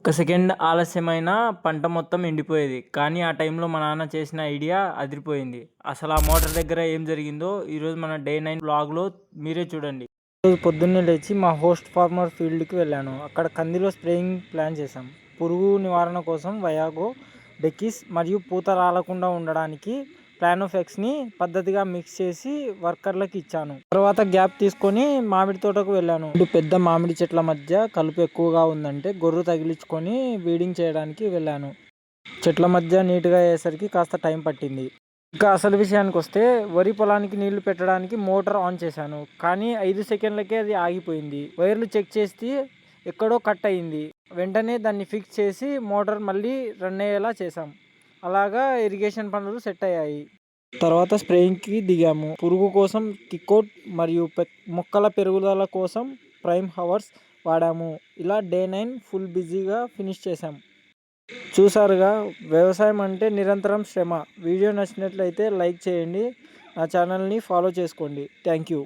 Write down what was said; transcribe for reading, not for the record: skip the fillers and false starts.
ఒక సెకండ్ ఆలస్యమైనా పంట మొత్తం ఎండిపోయేది. కానీ ఆ టైంలో మా నాన్న చేసిన ఐడియా అదిరిపోయింది. అసలు ఆ మోటార్ దగ్గర ఏం జరిగిందో ఈరోజు మన డే 9 వ్లాగ్‌లో మీరే చూడండి. ఈరోజు పొద్దున్నే లేచి మా హోస్ట్ ఫార్మర్ ఫీల్డ్‌కి వెళ్ళాను. అక్కడ కందిలో స్ప్రేయింగ్ ప్లాన్ చేశాం. పురుగు నివారణ కోసం వయాగో, డెకిస్ మరియు పూత రాలకుండా ఉండడానికి ప్లానోఫెక్స్‌ని పద్ధతిగా మిక్స్ చేసి వర్కర్లకు ఇచ్చాను. తర్వాత గ్యాప్ తీసుకొని మామిడి తోటకు వెళ్ళాను. 2 పెద్ద మామిడి చెట్ల మధ్య కలుపు ఎక్కువగా ఉందంటే గొర్రు తగిలించుకొని వీడింగ్ చేయడానికి వెళ్ళాను. చెట్ల మధ్య నీట్‌గా అయ్యేసరికి కాస్త టైం పట్టింది. ఇక అసలు విషయానికొస్తే వరి పొలానికి నీళ్లు పెట్టడానికి మోటార్ ఆన్ చేశాను. కానీ 5 సెకన్లకే అది ఆగిపోయింది. వైర్లు చెక్ చేస్తే ఎక్కడో కట్ అయింది. వెంటనే దాన్ని ఫిక్స్ చేసి మోటార్ మళ్ళీ రన్ అయ్యేలా చేశాం. అలాగా ఇరిగేషన్ పనులు సెట్ అయ్యాయి. తర్వాత స్ప్రేయింగ్‌కి దిగాము. పురుగు కోసం కిక్అవుట్ మరియు మొక్కల పెరుగుదల కోసం ప్రైమ్ హవర్స్ వాడాము. ఇలా డే 9 ఫుల్ బిజీగా ఫినిష్ చేశాం. చూసారుగా, వ్యవసాయం అంటే నిరంతరం శ్రమ. వీడియో నచ్చినట్లయితే లైక్ చేయండి. నా ఛానల్ని ఫాలో చేసుకోండి. Thank you.